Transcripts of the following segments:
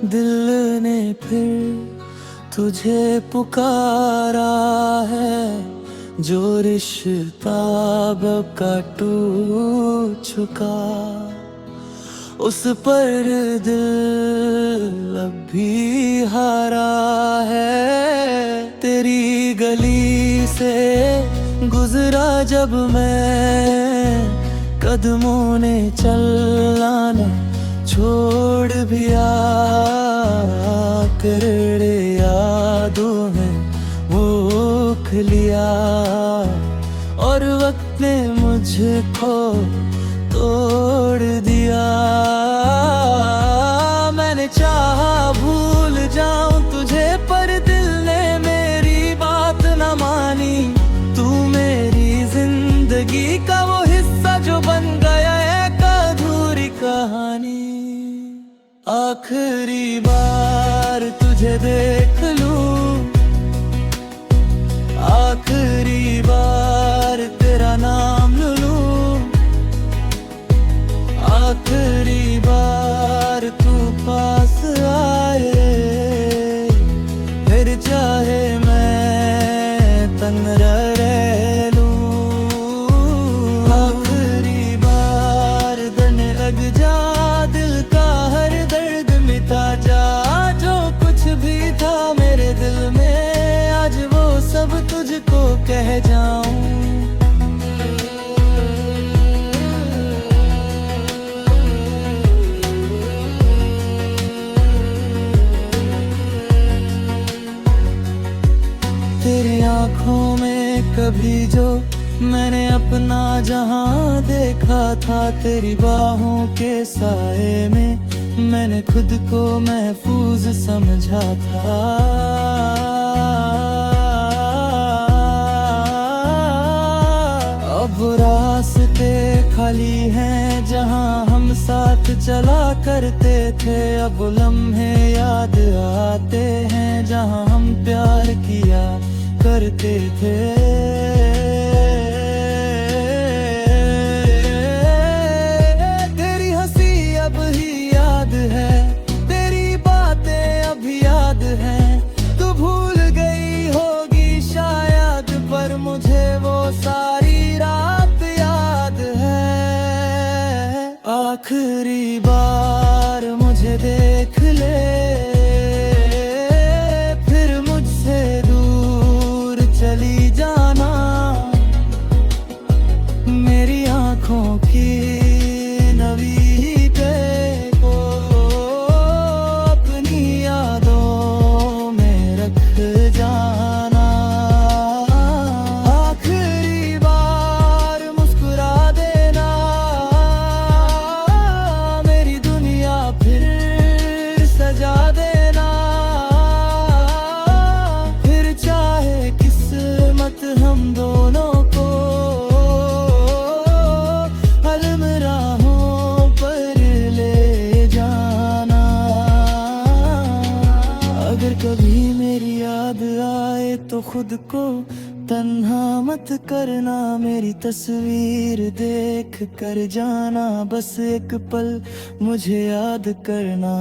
दिल ने फिर तुझे पुकारा है, जो रिश्ता अब का टूट चुका, उस पर दिल अब भी हारा है। तेरी गली से गुजरा जब मैं, कदमों ने चलना न छोड़ दिया, तेरे यादों ने भूख लिया, और वक्त ने मुझको तोड़ दिया। मैंने चाहा भूल जाऊं तुझे, पर दिल ने मेरी बात न मानी। तू मेरी जिंदगी का वो हिस्सा जो बन गया एक अधूरी कहानी। आखिरी बार तुझे देख लूं, आखिरी बार तेरा नाम लूं, आखिरी बार तू पास आए, फिर चाहे मैं तंग रह लूं। आखिरी बार देने लग जा, दिल का हर दर्द मिटा जा। जो कुछ भी था मेरे दिल में, आज वो सब तुझको कह जाऊं। तेरी आँखों में कभी जो मैंने अपना जहां देखा था, तेरी बाहों के साए में मैंने खुद को महफूज समझा था। अब रास्ते खाली हैं जहां हम साथ चला करते थे, अब लम्हे याद आते हैं जहां हम प्यार किया करते थे। तेरी हंसी अब ही याद है, तेरी बातें अब याद हैं। तू भूल गई होगी शायद, पर मुझे वो सारी रात याद है। आखिरी बार मुझे देख ले, चली जाना। मेरी आँखों की नवी को अपनी यादों में रख जाना। आखिरी बार मुस्कुरा देना, मेरी दुनिया फिर सजा देना। फिर चाहे हम दोनों को अलमराहों पर ले जाना। अगर कभी मेरी याद आए तो खुद को तन्हा मत करना, मेरी तस्वीर देख कर जाना। बस एक पल मुझे याद करना।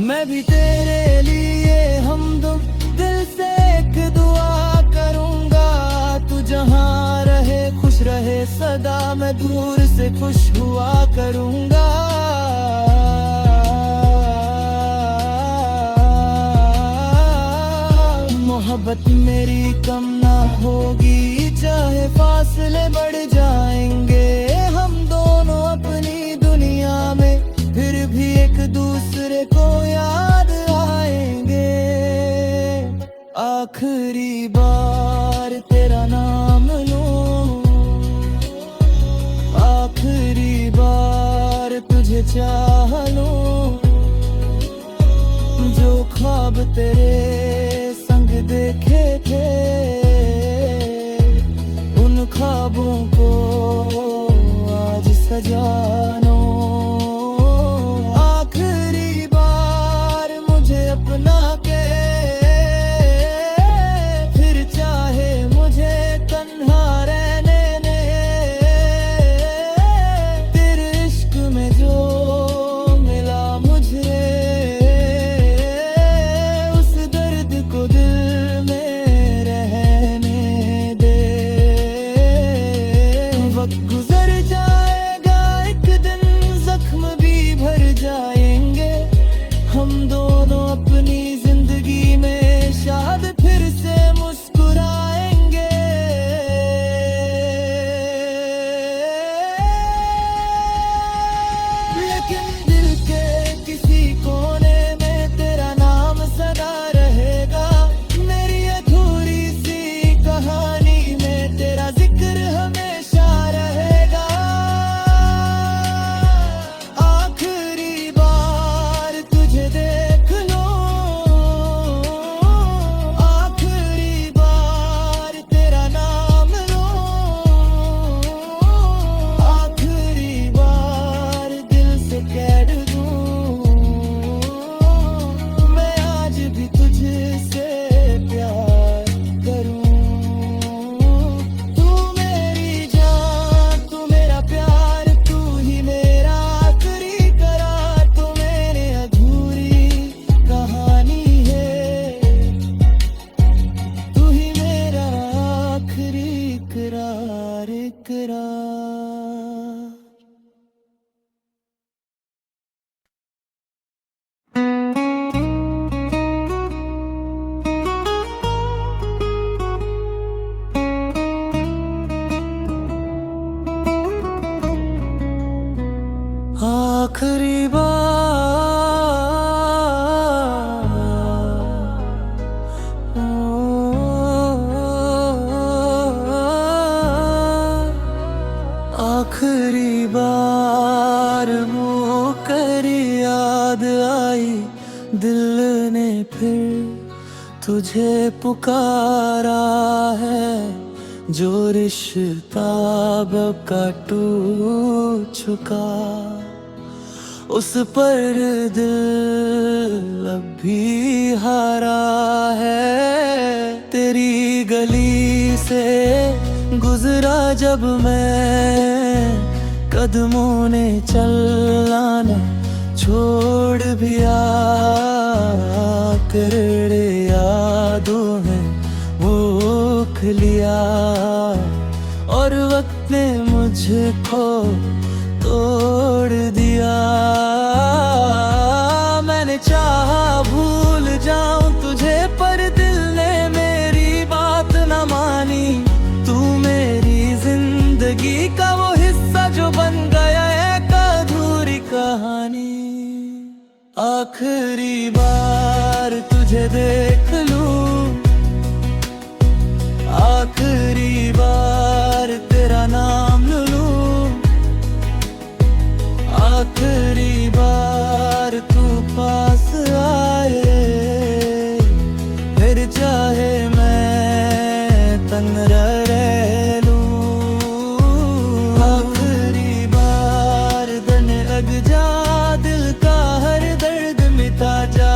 मैं भी तेरे लिए हमदम दिल से एक दुआ करूंगा। तू जहां रहे खुश रहे सदा, मैं दूर से खुश हुआ करूंगा। मोहब्बत मेरी कम ना होगी, चाहे फासले बढ़ जाएंगे। हम दोनों अपनी दुनिया में फिर भी एक दूसरे को याद आएंगे। आखिरी बार तेरा नाम लूं, आखिरी बार तुझे चाह लूं। जो ख्वाब तेरे संग देखे थे, उन ख्वाबों को आज सजानो। अपना के फिर चाहे मुझे तन्हा रहने ने। वक्त गुजर जाएगा, एक दिन जख्म भी भर जाएंगे। हम दोनों अपनी जिंदगी में शायद फिर से मुस्कुराएंगे। लेकिन दिल के किसी कोने में तेरा नाम सदा रहेगा। मेरी अधूरी सी कहानी में तेरा जिक्र हमेशा रहेगा। आखिरी बार तुझे देख लो, आखिरी बार तेरा नाम लो, आखिरी बार दिल से कह दूं मैं आज भी तुझसे प्यार करूं। तू मेरी जान, तू मेरा प्यार, तू ही मेरा आखिरी करार। तू मेरे अधूरी कहानी है, तू ही मेरा आखिरी करार करार। आखिरी बार मुँह कर याद आई, दिल ने फिर तुझे पुकारा है। जो रिश्ता अब का टूट चुका, उस पर दिल अब भी हारा है। तेरी गली से गुजरा जब मैं, कदमों ने चलना न छोड़ दिया। तेरे यादों में भूख लिया, और वक्त ने मुझको तोड़ दिया। मैंने चाहा भूल जाऊं तुझे, पर दिल ने मेरी बात न मानी। तू मेरी जिंदगी का वो हिस्सा जो बन गया एक अधूरी कहानी। आखिरी बार तुझे देख लूं, आखिरी बार तेरा नाम लूं, आखिरी बार तू पास आए, फिर चाहे मैं तंग रह लूं। आखिरी बार देने लग जा, दिल का हर दर्द मिटा जा।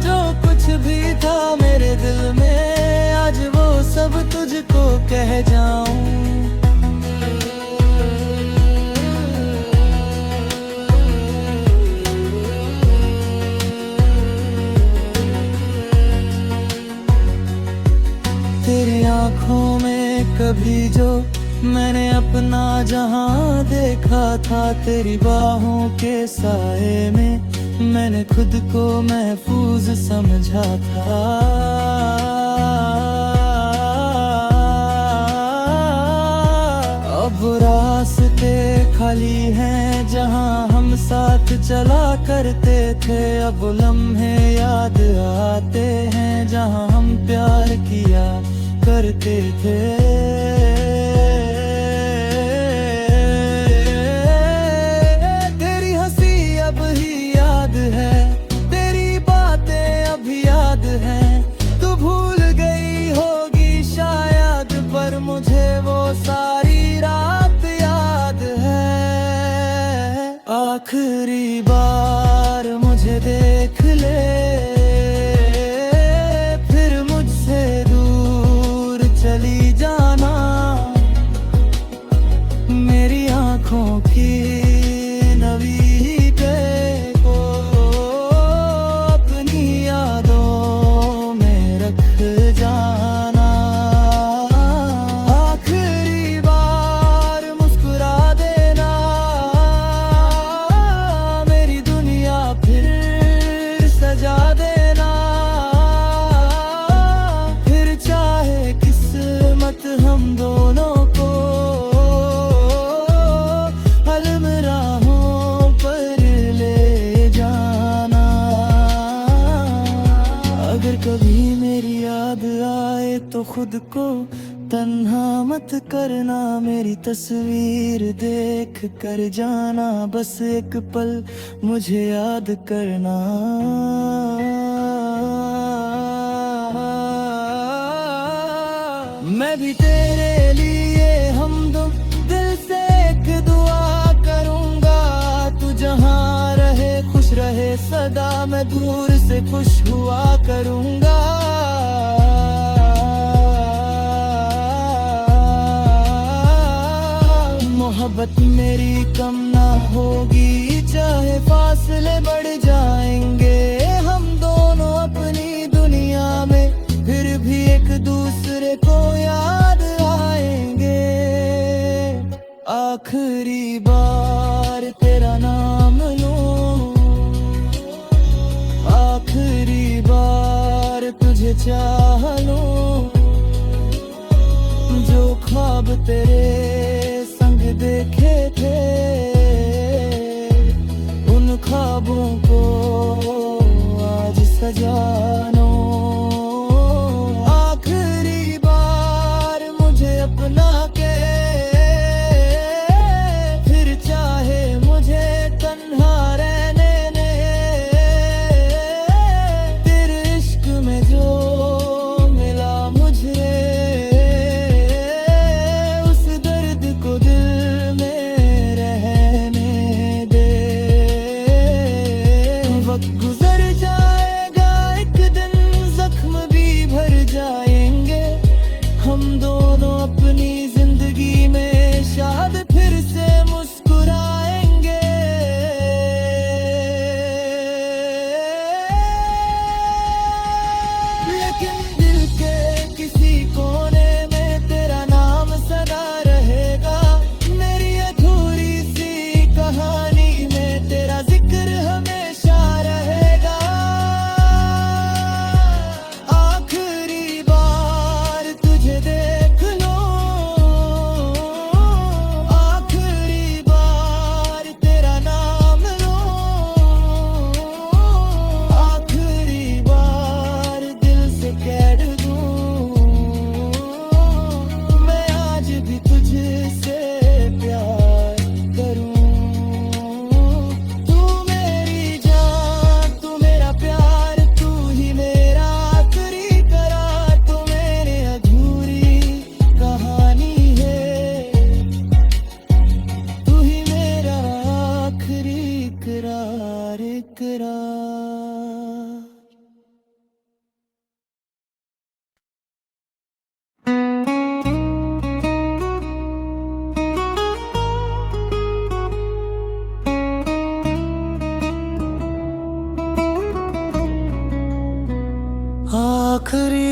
जो कुछ भी था मेरे दिल में, आज वो सब तुझको कह जाऊं। तेरी आँखों में कभी जो मैंने अपना जहां देखा था, तेरी बाहों के साए में मैंने खुद को महफूज समझा था। अब रास्ते खाली हैं जहां हम साथ चला करते थे। अब लम्हे याद आते हैं जहां हम प्यार किया करते थे। तेरी हंसी अब ही याद है, तेरी बातें अब याद हैं। तू भूल गई होगी शायद, पर मुझे वो सारी रात याद है। आखिरी बार मुझे देख ले, चली जाना। मेरी आँखों की नवी को अपनी यादों में रख जाना। आखिरी बार मुस्कुरा मेरी तस्वीर देख कर जाना, बस एक पल मुझे याद करना। मैं भी तेरे लिए हमदम दिल से एक दुआ करूंगा। तू जहाँ रहे खुश रहे सदा, मैं दूर से खुश हुआ करूंगा। मोहब्बत मेरी कम ना होगी, चाहे फासले बढ़ जाएंगे। हम दोनों अपनी दुनिया में फिर भी एक दूसरे को याद आएंगे। आखिरी बार तेरा नाम लूं, आखिरी बार तुझे चाह लूं। जो ख्वाब तेरे संग देखे थे, उन ख्वाबों को आज सजानो। आखिरी बार मुझे अपना के, फिर चाहे मुझे तन्हा रहने ने। तेरे इश्क में जो मिला मुझे, उस दर्द को दिल में रहने दे। वक्त गुजर जाएगा एक दिन, जख्म भी भर जाएंगे। हम दोनों अपनी जिंदगी में शायद फिर से मुस्कुराएंगे। लेकिन दिल के किसी कोने में तेरा नाम सदा रहेगा। मेरी अधूरी सी कहानी में तेरा जिक्र हमेशा रहेगा। आखिरी बार तुझे देख लो, आखिरी बार तेरा नाम लो। आखिरी बार दिल से कह दूं, मैं आज भी तुझसे प्यार करूं। तू मेरी जान, तू मेरा प्यार, तू ही मेरा आखिरी करार। तू मेरी अधूरी कहानी है, तू ही मेरा आखिरी करार करार। आखिरी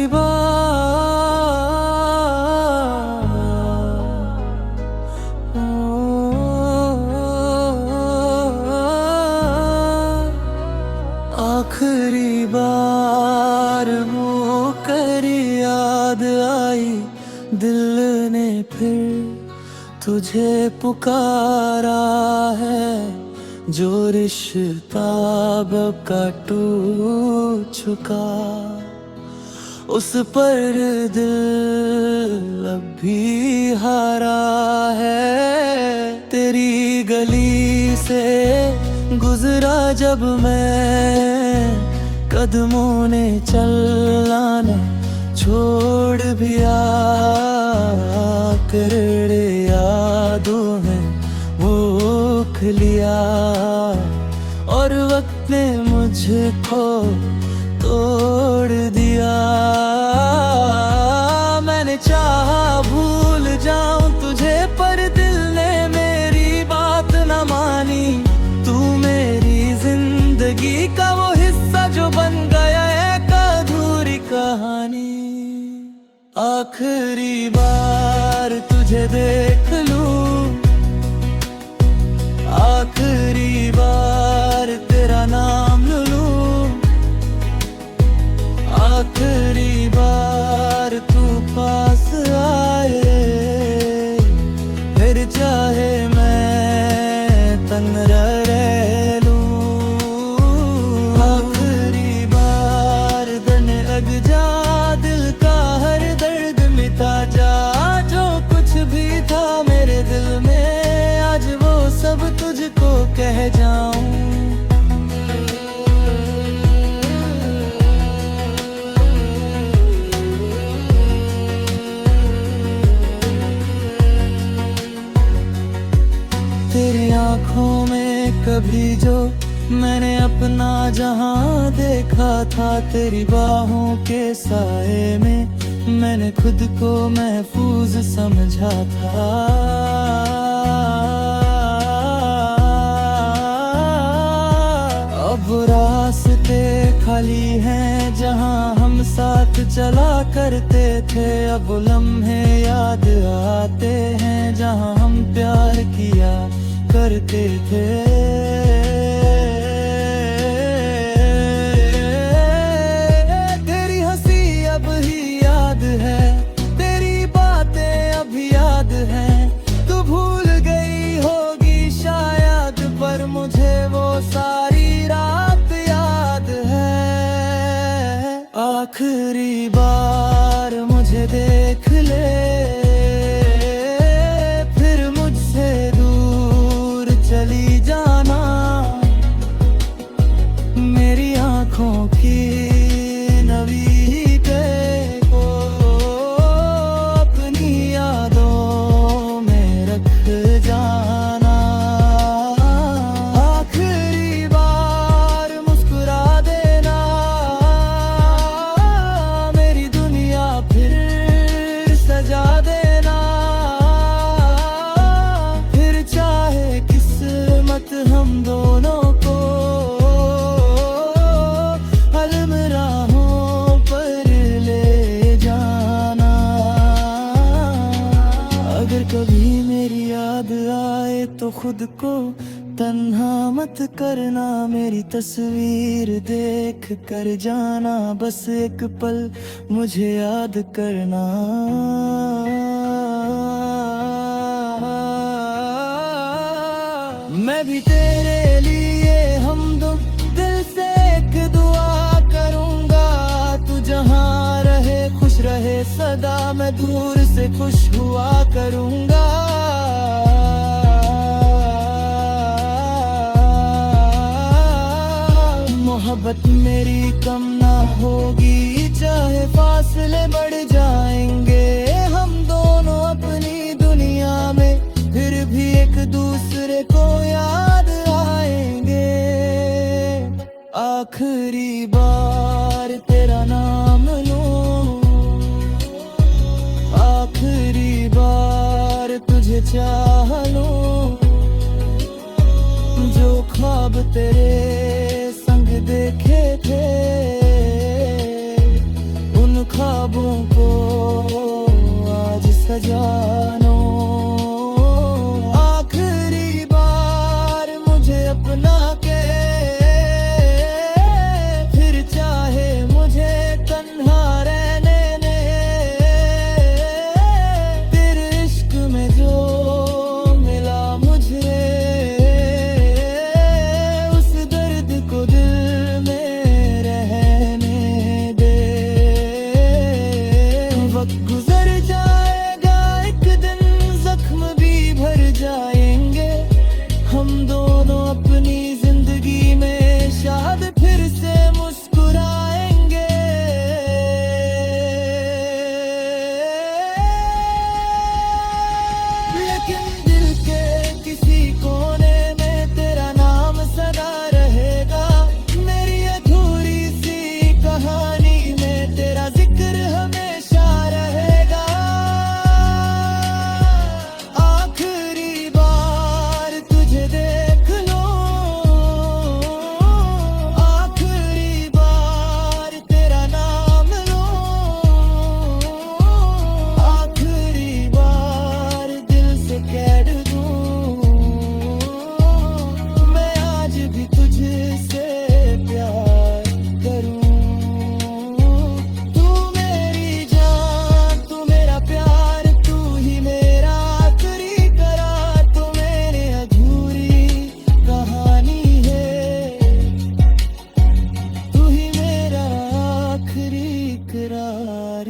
आखिरी बार वो कर याद आई, दिल ने फिर तुझे पुकारा है। जो रिश्ता अब का टूट चुका, उस पर दिल अब भी हारा है। तेरी गली से गुजरा जब मैं, कदमों ने चलना छोड़ दिया। तेरे यादों में भूख लिया, और वक्त ने मुझको तोड़ दिया। मैंने चाहा भूल जाऊं तुझे, पर दिल ने मेरी बात न मानी। तू मेरी जिंदगी का वो हिस्सा जो बन गया एक अधूरी कहानी। आखिरी बार तुझे देख लूं, आखिरी बार तेरा नाम लूं। आखिरी बार तू पास आए, फिर चाहे मैं तंग रह लूं। आखिरी बार दर्द लग जा, दिल का हर दर्द मिटा जा। जो कुछ भी था आँखों में कभी जो मैंने अपना जहां देखा था, तेरी बाहों के साए में मैंने खुद को महफूज समझा था। अब रास्ते खाली हैं जहां हम साथ चला करते थे, अब लम्हे याद आते हैं जहां हम प्यार किया करते थे। तेरी हंसी अब ही याद है, तेरी बातें अब याद हैं। तू भूल गई होगी शायद, पर मुझे वो सारी रात याद है। आखिरी बार मुझे देख ले, फिर मुझसे दूर चली जाना। मेरी आँखों की नवी पे को अपनी यादों में रख जाना। आखिरी बार मुस्कुरा देना, मेरी दुनिया फिर सजा देना। फिर चाहे किस्मत हम दोनों को अलमराहों पर ले जाना। अगर कभी मेरी याद आए तो खुद को तन्हा मत करना, मेरी तस्वीर देख कर जाना। बस एक पल मुझे याद करना। मैं भी तेरे लिए हमदम दिल से एक दुआ करूंगा। तू जहां रहे खुश रहे सदा, मैं दूर से खुश हुआ करूंगा। मोहब्बत मेरी कम ना होगी, चाहे फासले बढ़ जाएंगे। हम दोनों अपनी दुनिया में फिर भी एक दूसरे को याद आएंगे। आखिरी बार तेरा नाम लूं, आखिरी बार तुझे चाह लूं। जो ख्वाब तेरे संग देखे थे, उन ख्वाबों को आज सजानो। आखिरी बार मुझे अपना के, फिर चाहे मुझे तन्हा रहने ने। तेरे इश्क में जो मिला मुझे, उस दर्द को दिल में रहने दे। वक्त गुजर जाएगा एक दिन, जख्म भी भर जाएंगे। हम दोनों अपनी जिंदगी में शायद फिर से मुस्कुराएंगे। लेकिन दिल के किसी कोने में तेरा नाम सदा रहेगा। मेरी अधूरी सी कहानी में तेरा जिक्र हमेशा रहेगा। आखिरी बार तुझे देख लो, आखिरी बार तेरा नाम लो। आखिरी बार दिल से कह दूं, मैं आज भी तुझसे प्यार करूं। तू मेरी जान, तू मेरा प्यार, तू ही मेरा आखिरी करार। तू मेरे अधूरी कहानी है, तू ही मेरा आखिरी करार।